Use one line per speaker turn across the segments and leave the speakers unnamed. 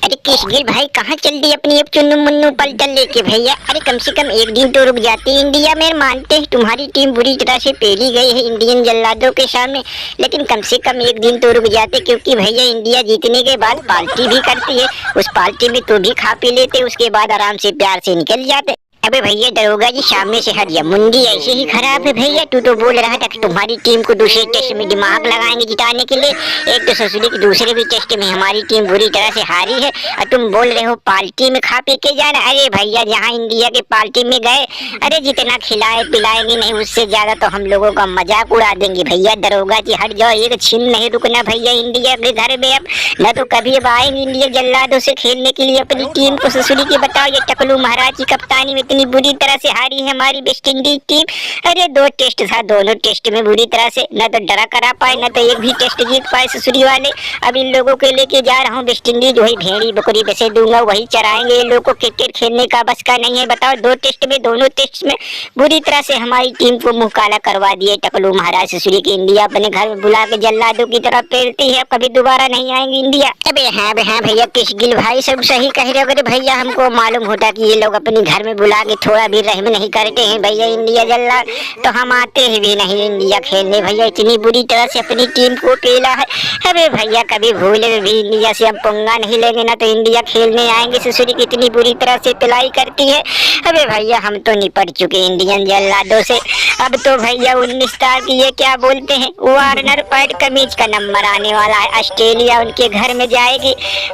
अरे किशगिल भाई कहाँ चल दी अपनी अब चुन्नू मुन्नू पलटन लेके भैया। अरे कम से कम एक दिन तो रुक जाती इंडिया में। मानते हैं तुम्हारी टीम बुरी तरह से पेली गई है इंडियन जल्लादों के सामने, लेकिन कम से कम एक दिन तो रुक जाते, क्योंकि भैया इंडिया जीतने के बाद पार्टी भी करती है। उस पार्टी में तो भी खा पी लेते, उसके बाद आराम से प्यार से निकल जाते। अबे भैया दरोगा जी सामने से हट जा, मुंडी ऐसे ही खराब है भैया। तू तो बोल रहा था कि तुम्हारी टीम को दूसरे टेस्ट में दिमाग लगाएंगे जिताने के लिए। एक तो ससुरी के दूसरे भी टेस्ट में हमारी टीम बुरी तरह से हारी है और तुम बोल रहे हो पार्टी में खा पी के जाना। अरे भैया जहाँ इंडिया के पार्टी में गए, अरे जितना खिलाए पिलाएंगे नहीं उससे ज्यादा तो हम लोगों का मजाक उड़ा देंगे। भैया दरोगा जी हट जाओ, एक छिन नहीं रुकना भैया इंडिया के घर में अब। न तो कभी अब आएंगे इंडिया जल्लादों से खेलने के लिए अपनी टीम को। ससुरी की बताओ, ये टकलू महाराज की कप्तानी में इतनी बुरी तरह से हारी है हमारी वेस्ट इंडीज टीम। अरे 2 टेस्ट था, दोनों टेस्ट में बुरी तरह से न तो डरा करा पाए, न तो एक भी टेस्ट जीत पाए ससुरी वाले। अब इन लोगों के लेके जा रहा हूँ वेस्ट इंडीज, वही भेड़ी बकरी बेचे दूंगा, वही चराएंगे। इन लोगों को क्रिकेट खेलने का बस का नहीं है। बताओ 2 टेस्ट में, दोनों टेस्ट में बुरी तरह से हमारी टीम को मुंह काला करवा दिए टकलू महाराज। ससुरी की इंडिया अपने घर में बुला के जल्लादों की तरह पेलती है, कभी दोबारा नहीं आएंगे इंडिया। अबे हाँ भैया किशगिल भाई सब सही कह रहे हो। अगर भैया हमको मालूम होता कि ये लोग अपने घर में बुला के थोड़ा भी रहम नहीं करते हैं भैया इंडिया जल्लाद, तो हम आते ही भी नहीं इंडिया खेलने। भैया इतनी बुरी तरह से अपनी टीम को पेला है। अबे भैया कभी भूले भी इंडिया से अब पंगा नहीं लेंगे, ना तो इंडिया खेलने आएंगे। ससुरी की इतनी बुरी तरह से पिलाई करती है। अबे भैया हम तो निपट चुके इंडियन जल्लादों से। अब तो भैया 19 तारीख ये क्या बोलते हैं, वार्नर पैड कमीज का नंबर आने वाला है, ऑस्ट्रेलिया उनके घर में जाएगी।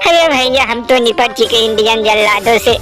अरे भैया हम तो निपट चुके इंडियन जल्लादों से।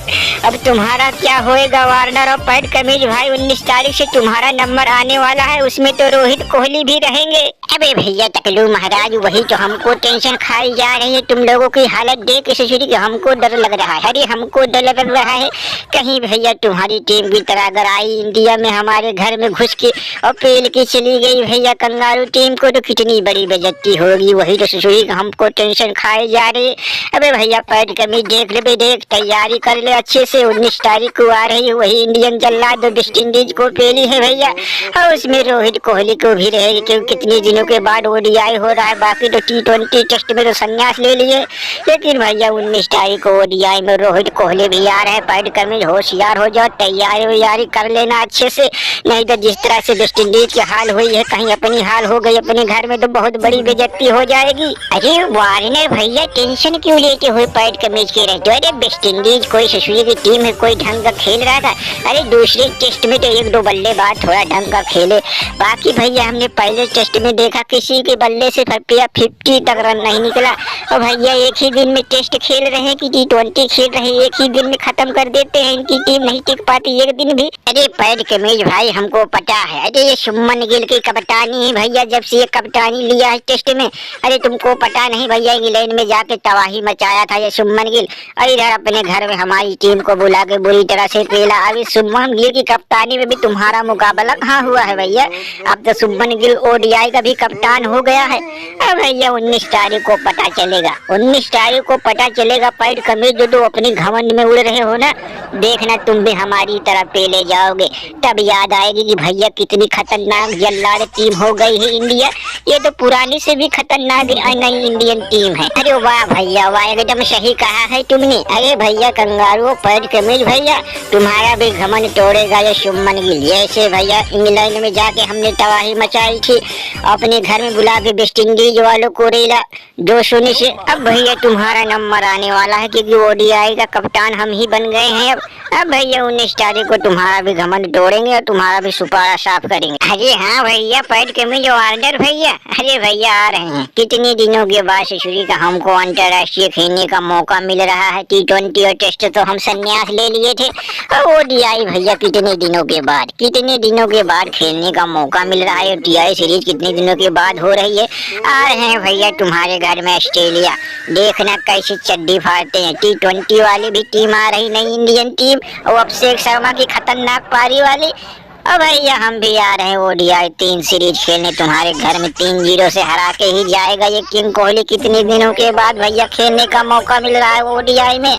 अब तुम्हारा क्या होएगा वार्नर और पैड कमीज भाई, 19 तारीख से तुम्हारा नंबर आने वाला है, उसमें तो रोहित कोहली भी रहेंगे। अबे भैया टकलू महाराज वही तो हमको टेंशन खाई जा रही है। तुम लोगों की हालत देख के ससुरी के हमको डर लग रहा है। अरे हमको डर लग रहा है कहीं भैया तुम्हारी टीम की तरह अगर आई इंडिया में हमारे घर में घुस के और पेल के चली गई भैया कंगारू टीम को, तो कितनी बड़ी बेइज्जती होगी। वही तो ससुरी का हमको टेंशन खाई जा रही है। अबे भैया पैड कमीज देख ले, देख तैयारी कर ले अच्छे से। 19 तारीख को आ रही है, वही इंडियन जल्लाद वेस्ट इंडीज को पेली है भैया, और उसमें रोहित कोहली को भी रहेगी, क्योंकि कितने दिनों के बाद ओडीआई हो रहा है। बाकी तो T20 टेस्ट में तो संन्यास ले लिए, लेकिन भैया 19 तारीख को ओडीआई में रोहित कोहली भी आ रहे हैं। पैड कमीज होशियार हो जाओ, तैयारी कर लेना अच्छे से, नहीं तो जिस तरह से वेस्ट इंडीज की हाल हुई है, कहीं अपनी हाल हो गई अपने घर में तो बहुत बड़ी बेइज्जती हो जाएगी। अरे वार्नर भैया टेंशन क्यों लेते हुए पैड कमीज के रहते हो। अरे वेस्ट इंडीज कोई ससुरी की टीम है, कोई ढंग का खेल रहा था। अरे दूसरे टेस्ट में तो 1-2 बल्लेबाज थोड़ा ढंग का खेले, बाकी भैया हमने पहले टेस्ट में देखा किसी के बल्ले से 50 तक रन नहीं निकला। और भैया एक ही दिन में टेस्ट खेल रहे हैं कि T20 खेल रहे हैं, एक ही दिन में खत्म कर देते हैं। इनकी टीम नहीं टिक पाती एक दिन भी। अरे पैड कमीज भाई हमको पता है, अरे ये शुभमन गिल की कप्तानी है भैया, जब से ये कप्तानी लिया है टेस्ट में। अरे तुमको पता नहीं भैया इंग्लैंड में जाके तबाही मचाया था ये शुभमन गिल, और इधर अपने घर में हमारी टीम को बुला के बुरी तरह से पेला। अभी शुभमन गिल की कप्तानी में भी तुम्हारा मुकाबला कहाँ हुआ है भैया। अब तो शुभमन गिल ओडीआई का भी कप्तान हो गया है। अब भैया 19 तारीख को पता चलेगा, 19 तारीख को पता चलेगा। पैड कमीज जो अपनी घमंड में उड़ रहे हो ना, देखना तुम भी हमारी तरह पेले जाओगे, तब याद आएगी कि भैया कितनी खतरनाक जल्लाद टीम हो गई है इंडिया। ये तो पुरानी से भी खतरनाक नई इंडियन टीम है। अरे वाह भैया वाह, एकदम सही कहा है तुमने। अरे भैया कंगारू पैड कमीज भैया तुम्हारा भी घमंड तोड़ेगा ये शुभमन गिल। जैसे भैया इंग्लैंड में जाके हमने तबाही मचाई थी, अपने घर में बुला के वेस्ट इंडीज वालों को रेला 2-0 से। अब भैया तुम्हारा नंबर आने वाला है, क्योंकि ओडीआई का कप्तान हम ही बन गए हैं। अब भैया 19 तारीख को तुम्हारा भी घमंड तोड़ेंगे और तुम्हारा भी सुपारा साफ करेंगे। अरे हाँ भैया पैड कमीज वार्नर भैया, अरे भैया आ रहे हैं। कितने दिनों के बाद ससुरी का हमको अंतर्राष्ट्रीय खेलने का मौका मिल रहा है। T20 और टेस्ट तो हम संन्यास ले लिए थे, और ओडीआई भैया कितने दिनों के बाद खेलने का मौका मिल रहा है। ODI सीरीज कितने दिनों के बाद हो रही है। आ रहे हैं भैया तुम्हारे घर में ऑस्ट्रेलिया, देखना कैसे चड्डी फाड़ते हैं। T20 वाली भी टीम आ रही, नई इंडियन टीम, और अभिषेक शर्मा की खतरनाक पारी वाली। अब भैया हम भी आ रहे हैं ओडीआई 3 सीरीज खेलने तुम्हारे घर में, 3-0 से हरा के ही जाएगा ये किंग कोहली। कितने दिनों के बाद भैया खेलने का मौका मिल रहा है ओडीआई में।